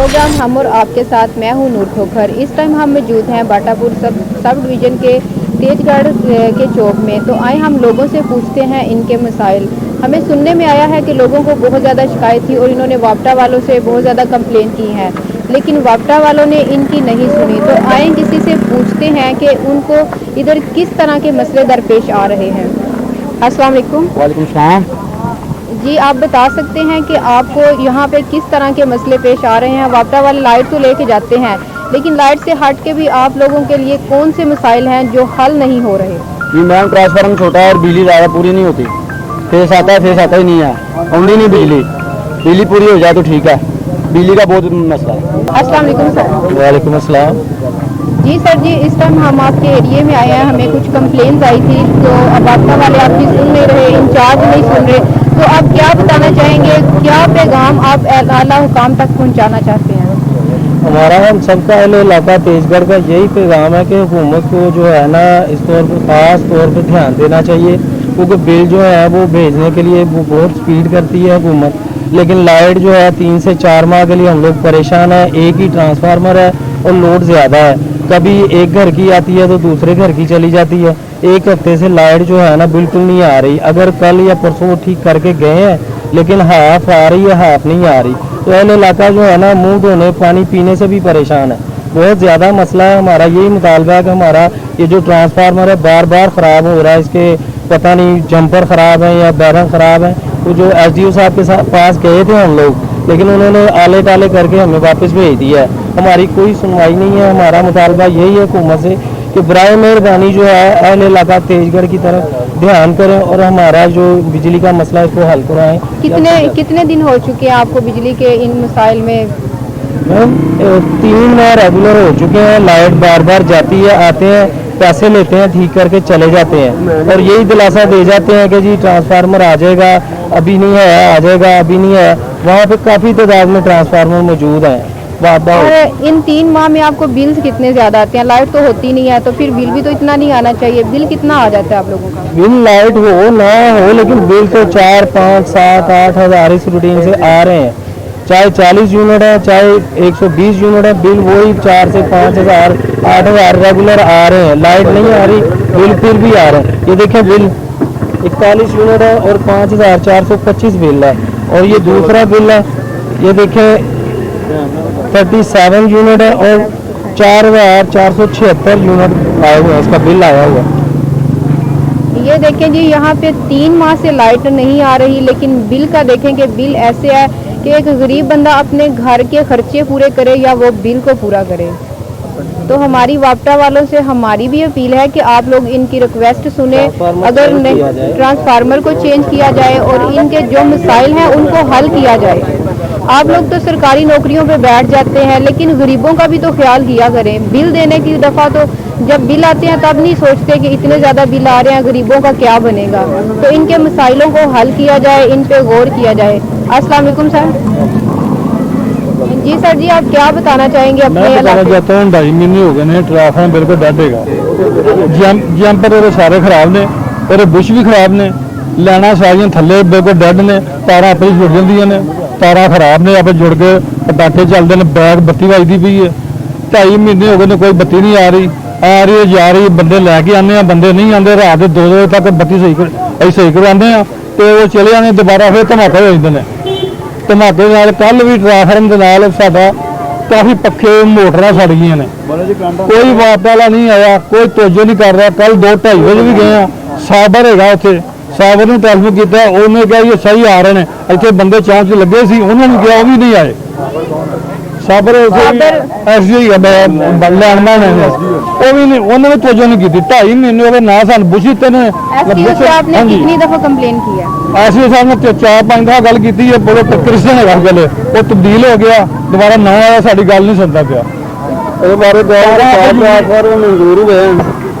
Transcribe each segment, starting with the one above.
Programme हम और आपके साथ मैं हूं नूर ठोकर। इस टाइम हम मौजूद हैं बाटापुर सब डिवीज़न के तेजगढ़ के चौक में। तो आए हम लोगों से पूछते हैं इनके मसाइल। हमें सुनने में आया है कि लोगों को बहुत ज़्यादा शिकायत थी और इन्होंने वापटा वालों से बहुत ज़्यादा कंप्लेन की है, लेकिन वापटा वालों ने इनकी नहीं सुनी। तो आए किसी से पूछते हैं कि उनको इधर किस तरह के मसले दरपेश आ रहे हैं। अस्सलाम वालेकुम। वालेकुम सलाम। जी, आप बता सकते हैं कि आपको यहाँ पे किस तरह के मसले पेश आ रहे हैं? वापटा वाले लाइट तो लेके जाते हैं, लेकिन लाइट से हट के भी आप लोगों के लिए कौन से मसाइल हैं जो हल नहीं हो रहे? जी मैम, ट्रांसफार्मर छोटा है और बिजली ज़्यादा पूरी नहीं होती। फेस आता ही नहीं है, आउंदी नहीं बिजली पूरी हो जाए तो ठीक है। बिजली का बहुत मसला है। अस्सलाम वालेकुम सर। वालेकुम अस्सलाम। जी सर जी, इस टाइम हम आपके एरिए में आए हैं, हमें कुछ कंप्लेंट्स आई थी, तो अब वापटा वाले आपकी सुन नहीं रहे, इंचार्ज नहीं सुन रहे, तो आप क्या बताना चाहेंगे? क्या पैगाम आप आला हुकाम तक पहुँचाना चाहते हैं? हमारा हम सबका इलाका तेजगढ़ का यही पैगाम है कि हुकूमत को जो है ना, इस तौर पर ख़ास तौर पर ध्यान देना चाहिए, क्योंकि बिल जो है वो भेजने के लिए वो बहुत स्पीड करती है हुकूमत, लेकिन लाइट जो है 3 से 4 माह के लिए हम लोग परेशान हैं। एक ही ट्रांसफार्मर है और लोड ज़्यादा है, कभी एक घर की आती है तो दूसरे घर की चली जाती है। एक हफ्ते से लाइट जो है ना बिल्कुल नहीं आ रही। अगर कल या परसों ठीक करके गए हैं, लेकिन हाफ आ रही है, हाफ नहीं आ रही। तो अहल इलाका जो है ना मुंह धोने पानी पीने से भी परेशान है। बहुत ज़्यादा मसला है। हमारा यही मुतालबा है कि हमारा ये जो ट्रांसफार्मर है बार बार ख़राब हो रहा है, इसके पता नहीं जंपर ख़राब है या बैरन ख़राब है। तो जो SDO साहब के पास गए थे हम लोग, लेकिन उन्होंने आले टाले करके हमें वापस भेज दिया है। हमारी कोई सुनवाई नहीं है। हमारा मुतालबा यही है हुकूमत से कि बराए मेहरबानी जो है अहल इलाका तेजगढ़ की तरफ ध्यान करें और हमारा जो बिजली का मसला है इसको हल कराएं। कितने दिन हो चुके हैं आपको बिजली के इन मसाइल में? 3 माह रेगुलर हो चुके हैं। लाइट बार बार जाती है, आते हैं, पैसे लेते हैं, ठीक करके चले जाते हैं और यही दिलासा दे जाते हैं कि जी ट्रांसफार्मर आ जाएगा, अभी नहीं है, आ जाएगा, अभी नहीं है। वहाँ पे काफ़ी तादाद में ट्रांसफार्मर मौजूद हैं। और इन 3 माह में आपको बिल्स कितने ज़्यादा आते हैं? लाइट तो होती नहीं है, तो फिर बिल भी तो इतना नहीं आना चाहिए। बिल कितना आ जाता है आप लोगों का? बिल लाइट हो ना हो, लेकिन बिल तो 4, 5, 7, 8 हज़ार इस रूटीन से आ रहे हैं। चाहे 40 यूनिट है, चाहे 120 यूनिट है, बिल वही 4 से 5 हज़ार 8 हज़ार रेगुलर आ रहे हैं। लाइट नहीं आ रही, बिल फिर भी आ रहे हैं। ये देखें, बिल 41 यूनिट है और 5425 बिल है। और ये दूसरा बिल है, ये देखें 37 यूनिट है और 4476 यूनिट आए हुए हैं, इसका बिल आया हुआ है। ये देखें जी, यहाँ पे 3 माह से लाइट नहीं आ रही, लेकिन बिल का देखें कि बिल ऐसे है कि एक गरीब बंदा अपने घर के खर्चे पूरे करे या वो बिल को पूरा करे। तो हमारी वापटा वालों से हमारी भी अपील है कि आप लोग इनकी रिक्वेस्ट सुने, अगर ट्रांसफार्मर को चेंज किया जाए और इनके जो मसाइल हैं उनको हल किया जाए। आप लोग तो सरकारी नौकरियों पे बैठ जाते हैं, लेकिन गरीबों का भी तो ख्याल किया करें। बिल देने की दफ़ा तो जब बिल आते हैं तब नहीं सोचते कि इतने ज़्यादा बिल आ रहे हैं, गरीबों का क्या बनेगा। तो इनके मसाइलों को हल किया जाए, इन पे गौर किया जाए। अस्सलाम वालेकुम सर। जी सर जी, आप क्या बताना चाहेंगे अपने? मैं बताना चाहता हूँ 2.5 महीने हो गए ने ट्रांसफार्मर बिल्कुल डेड है। जंपर सारे खराब ने और बुश भी खराब ने, लाइना सारियां थले बिल्कुल डेड ने, तारा अपनी जुड़ जांदियां ने, तारा खराब ने, आप जुड़ के पटाखे चलते हैं, बैग बत्ती वजदी पई है। 2.5 महीने हो गए ने, कोई बत्ती नहीं आ रही है, जा रही। बंदे लैके आने, बंदे नहीं आते, रात के 2 बजे तक बत्ती सही करवाते हैं तो वो चले जाने, दोबारा फिर धमाके हो जाते हैं। धमाके कल भी ट्रांसफार्मर के नाल साडा काफ़ी पक्खे मोटरां सड़ गई ने, कोई वापस वाला नहीं आया, कोई तोजो नहीं कर रहा। कल 2-2:30 बजे भी गए हैं, साबर है उत्थे, साबर ने टेलीफोन किया, उन्होंने कहा ये सही आ रहे हैं। इतने बंदे चौंक लगे सी, उन्होंने कहा वो भी नहीं आए। साबर SDO ही लैंडमैन है, वो भी नहीं, उन्होंने तोजो नहीं की। 2.5 महीने हो गए ना सन बुश इतने ने। कितनी दफ़ा कंप्लेन की है? SDO साहब ने 4-5 दफ़ा गल की है, बोलो क्रिश्चन है गले, वो तब्दील हो गया, दोबारा नवा आया, साड़ी गल नहीं सुनता पाया। मंजूर हुए हैं,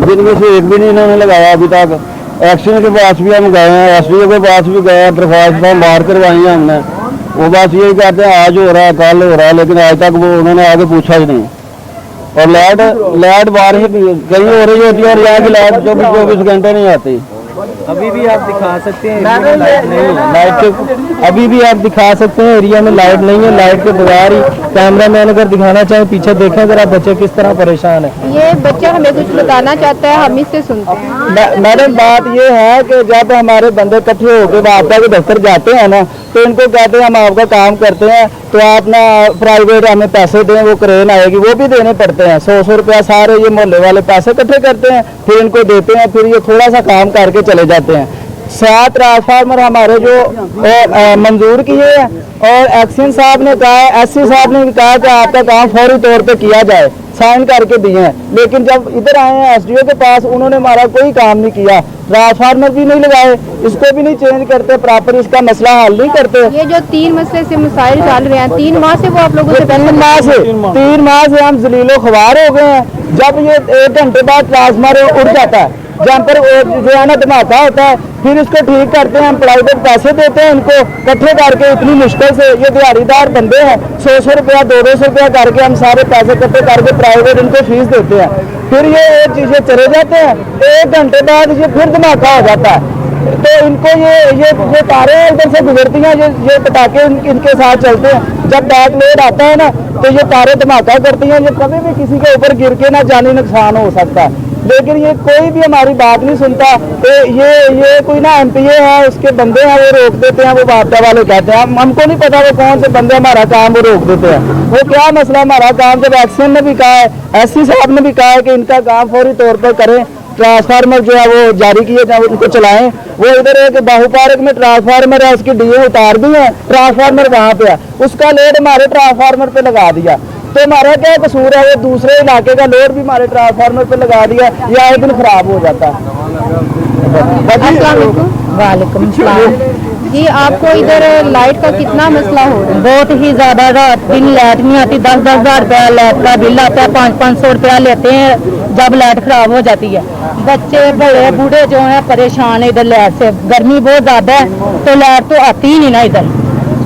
जिनमें से एक भी नहीं इन्होंने लगाया अभी तक। एक्शन के पास भी हम गए हैं, SDO के पास भी गए, दरख्वास्त मार करवाई है हमने। वो बस यही कहते हैं आज हो रहा है, कल हो रहा है, लेकिन आज तक वो उन्होंने आगे पूछा ही नहीं। और लाइट बारिश कहीं हो रही होती है और यहाँ की लाइट 24 घंटे नहीं आती। अभी भी आप दिखा सकते हैं एरिया में लाइट नहीं है, लाइट के अभी भी आप दिखा सकते हैं एरिया में लाइट नहीं है। लाइट के बगैर ही कैमरा मैन अगर दिखाना चाहे पीछे देखें अगर आप बच्चे किस तरह परेशान है। ये बच्चा हमें कुछ बताना चाहता है, हम इससे सुनते हैं। मैडम बात ये है कि जब हमारे बंदे इकट्ठे होकर आपदा के दफ्तर जाते हैं ना तो इनको कहते हैं हम आपका काम करते हैं तो आप ना प्राइवेट हमें पैसे दें, वो क्रेन आएगी, वो भी देने पड़ते हैं। 100 रुपया सारे ये मोहल्ले वाले पैसे इकट्ठे करते हैं, फिर इनको देते हैं, फिर ये थोड़ा सा काम करके चले जाते हैं। 7 ट्रांसफार्मर हमारे जो मंजूर किए हैं और एक्शन साहब ने कहा है, एससी साहब ने भी कहा कि आपका काम फौरी तौर पे किया जाए, साइन करके दिए हैं। लेकिन जब इधर आए हैं एसडीओ के पास, उन्होंने हमारा कोई काम नहीं किया, ट्रांसफार्मर भी नहीं लगाए, इसको भी नहीं चेंज करते, प्रॉपर इसका मसला हल नहीं करते। ये जो 3 मसले से मसाइल चल रहे हैं, 3 माह से वो आप लोगों से 3 माह से हम जलीलो ख्वार हो गए हैं। जब ये 1 घंटे बाद ट्रांसफार्मर उड़ जाता है, जहाँ पर जो है ना धमाका होता है, फिर इसको ठीक करते हैं, हम प्राइवेट पैसे देते हैं इनको इकट्ठे करके। इतनी मुश्किल से ये दिहाड़ीदार बंदे हैं, 100 रुपया 200 रुपया करके हम सारे पैसे इकट्ठे करके प्राइवेट इनको फीस देते हैं। फिर ये चीजें चले जाते हैं, 1 घंटे बाद ये फिर धमाका हो जाता है। तो इनको ये तारे इधर से गुजरती हैं, ये पटाखे इनके साथ चलते हैं। जब बैक लोड आता है ना तो ये तारे धमाका करती हैं, ये कभी भी किसी के ऊपर गिर के ना जानी नुकसान हो सकता है। लेकिन ये कोई भी हमारी बात नहीं सुनता। तो ये कोई ना एमपीए है, उसके बंदे हैं, वो रोक देते हैं, वो आपदा वाले कहते हैं। हमको नहीं पता वो कौन से बंदे हमारा काम वो रोक देते हैं। वो क्या मसला हमारा काम, जब एक्शन ने भी कहा है, एससी साहब ने भी कहा है कि इनका काम फौरी तौर पर करें, ट्रांसफार्मर जो है वो जारी किए जाए, उनको चलाएं। वो इधर एक बाहू पार्क में ट्रांसफार्मर है, उसकी डीए उतार दी है, ट्रांसफार्मर वहाँ पे है, उसका लोड हमारे ट्रांसफार्मर पे लगा दिया। तो हमारा क्या कसूर है, वो दूसरे इलाके का लोड भी हमारे ट्रांसफार्मर पे लगा दिया, या एक दिन खराब हो जाता है। वालेकुम सलाम जी, आपको इधर लाइट का कितना मसला हो रहा है? बहुत ही ज्यादा, रात दिन लाइट नहीं आती, 10-10 हज़ार रुपया लाइट का बिल आता है, 500-500 रुपया लेते हैं जब लाइट खराब हो जाती है। बच्चे बड़े बूढ़े जो हैं परेशान है इधर लाइट से, गर्मी बहुत ज्यादा है तो लाइट तो आती ही नहीं ना इधर।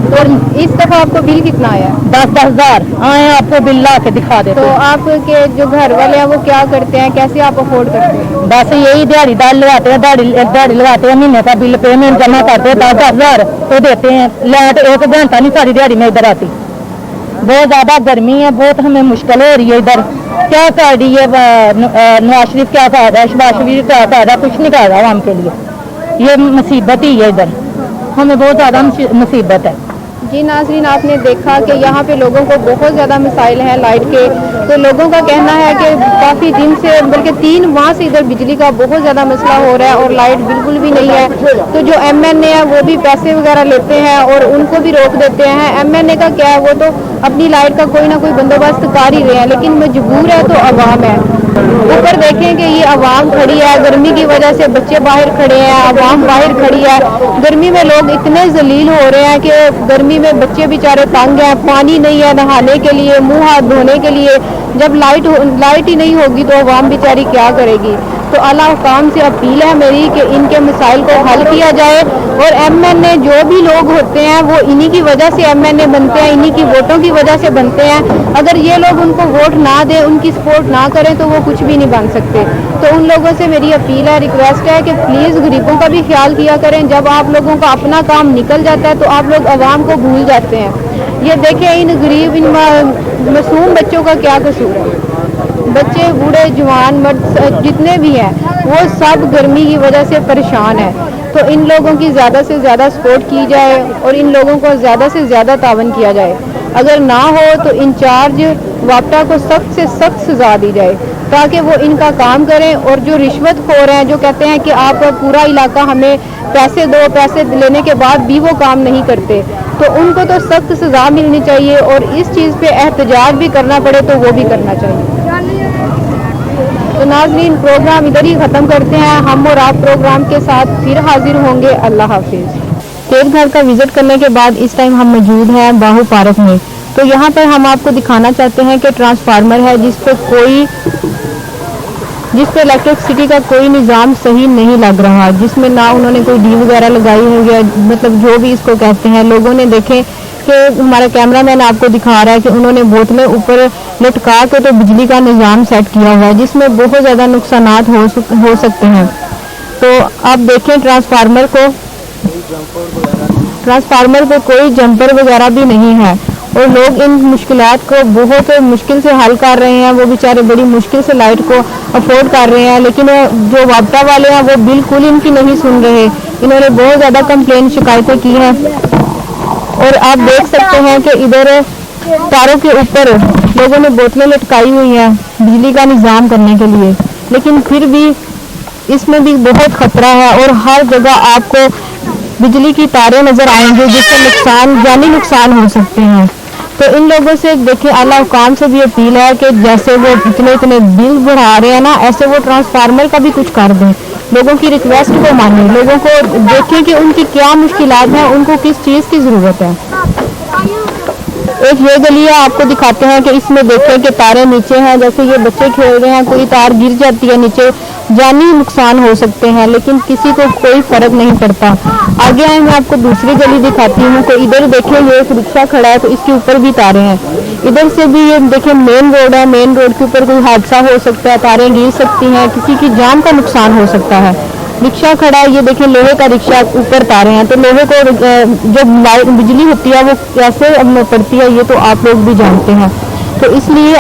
और इस दफा आपको बिल कितना आया? 10-10 हज़ार आए, आपको बिल ला के दिखा देते। तो आपके जो घर वाले हैं वो क्या करते हैं, कैसे आप अफोर्ड करते हैं? बस यही दिहाड़ीदार लगाते हैं, दिहाड़ी लगाते हैं, महीने का बिल पेमेंट जमा करते हैं, 10-10 हज़ार तो देते हैं। लाइट 1 घंटा नहीं सारी दिहाड़ी में इधर आती, बहुत ज्यादा गर्मी है, बहुत हमें मुश्किल हो रही है इधर। क्या कर रही है नवाज शरीफ, क्या कर रहा है शहबाज शरीफ, क्या कर रहा है, कुछ नहीं कर रहा आवाम के लिए। ये मुसीबत ही है इधर, हमें बहुत ज्यादा मुसीबत है। जी नाज़रीन, आपने देखा कि यहाँ पे लोगों को बहुत ज़्यादा मसाइल हैं लाइट के। तो लोगों का कहना है कि काफ़ी दिन से, बल्कि 3 माह से इधर बिजली का बहुत ज़्यादा मसला हो रहा है और लाइट बिल्कुल भी नहीं है। तो जो एमएनए है वो भी पैसे वगैरह लेते हैं और उनको भी रोक देते हैं। एमएनए का क्या है, वो तो अपनी लाइट का कोई ना कोई बंदोबस्त कर ही रहे हैं, लेकिन मजबूर है तो अवाम है। ऊपर देखें कि ये अवाम खड़ी है, गर्मी की वजह से बच्चे बाहर खड़े हैं, अवाम बाहर खड़ी है। गर्मी में लोग इतने जलील हो रहे हैं कि गर्मी में बच्चे बेचारे तंग हैं, पानी नहीं है नहाने के लिए, मुंह हाथ धोने के लिए। जब लाइट ही नहीं होगी तो अवाम बेचारी क्या करेगी? तो आला हुकाम से अपील है मेरी कि इनके मसाइल को हल किया जाए। और एमएनए जो भी लोग होते हैं वो इन्हीं की वजह से एमएनए बनते हैं, इन्हीं की वोटों की वजह से बनते हैं। अगर ये लोग उनको वोट ना दें, उनकी सपोर्ट ना करें तो वो कुछ भी नहीं बन सकते। तो उन लोगों से मेरी अपील है, रिक्वेस्ट है कि प्लीज़ गरीबों का भी ख्याल किया करें। जब आप लोगों का अपना काम निकल जाता है तो आप लोग आवाम को भूल जाते हैं। ये देखें इन गरीब इन मासूम बच्चों का क्या कसूर है। बच्चे बूढ़े जवान मर्द जितने भी हैं वो सब गर्मी की वजह से परेशान है। तो इन लोगों की ज़्यादा से ज़्यादा सपोर्ट की जाए और इन लोगों को ज़्यादा से ज़्यादा तावन किया जाए। अगर ना हो तो इंचार्ज वापटा को सख्त से सख्त सजा दी जाए ताकि वो इनका काम करें। और जो रिश्वतखोर हैं, जो कहते हैं कि आप पूरा इलाका हमें पैसे दो, पैसे लेने के बाद भी वो काम नहीं करते, तो उनको तो सख्त सजा मिलनी चाहिए। और इस चीज़ पे एहतजाज भी करना पड़े तो वो भी करना चाहिए। तो नाज़रीन, प्रोग्राम इधर ही ख़त्म करते हैं। हम और आप प्रोग्राम के साथ फिर हाजिर होंगे। अल्लाह हाफिज़। खेत घर का विज़िट करने के बाद इस टाइम हम मौजूद हैं बाहू पार्क में। तो यहाँ पर हम आपको दिखाना चाहते हैं कि ट्रांसफार्मर है जिस पे इलेक्ट्रिसिटी का कोई निज़ाम सही नहीं लग रहा, जिसमें ना उन्होंने कोई डी वगैरह लगाई है या मतलब जो भी इसको कहते हैं। लोगों ने देखें कि हमारा कैमरामैन आपको दिखा रहा है कि उन्होंने बोतलें ऊपर लटका के तो बिजली का निज़ाम सेट किया हुआ है, जिसमें बहुत ज़्यादा नुकसानात हो सकते हैं। तो आप देखें ट्रांसफार्मर पे कोई जंपर वगैरह भी नहीं है और लोग इन मुश्किलात को बहुत मुश्किल से हल कर रहे हैं। वो बेचारे बड़ी मुश्किल से लाइट को अफोर्ड कर रहे हैं, लेकिन जो वापटा वाले हैं वो बिल्कुल इनकी नहीं सुन रहे। इन्होंने बहुत ज़्यादा कंप्लेन शिकायतें की हैं और आप देख सकते हैं कि इधर तारों के ऊपर लोगों ने बोतलें लटकाई हुई हैं बिजली का निज़ाम करने के लिए, लेकिन फिर भी इसमें भी बहुत खतरा है और हर जगह आपको बिजली की तारें नजर आएंगी जिससे नुकसान, जानी नुकसान हो सकते हैं। तो इन लोगों से देखिए आला हुकाम से भी अपील है कि जैसे वो इतने बिल बढ़ा रहे हैं ना, ऐसे वो ट्रांसफार्मर का भी कुछ कर दें। लोगों की रिक्वेस्ट को माने, लोगों को देखें कि उनकी क्या मुश्किलात हैं, उनको किस चीज़ की ज़रूरत है। एक ये गली है, आपको दिखाते हैं कि इसमें देखें कि तारें नीचे हैं, जैसे ये बच्चे खेल रहे हैं, कोई तार गिर जाती है नीचे, जानी नुकसान हो सकते हैं, लेकिन किसी को कोई फर्क नहीं पड़ता। आगे आए मैं आपको दूसरी गली दिखाती हूँ। तो इधर देखें ये एक रिक्शा खड़ा है, तो इसके ऊपर भी तारें हैं। इधर से भी ये देखें मेन रोड है, मेन रोड के ऊपर कोई हादसा हो सकता है, तारें गिर सकती हैं, किसी की जान का नुकसान हो सकता है। रिक्शा खड़ा है, ये देखें लोहे का रिक्शा, ऊपर तारें हैं। तो लोहे को जो लाइट बिजली होती है वो कैसे पड़ती है ये तो आप लोग भी जानते हैं। तो इसलिए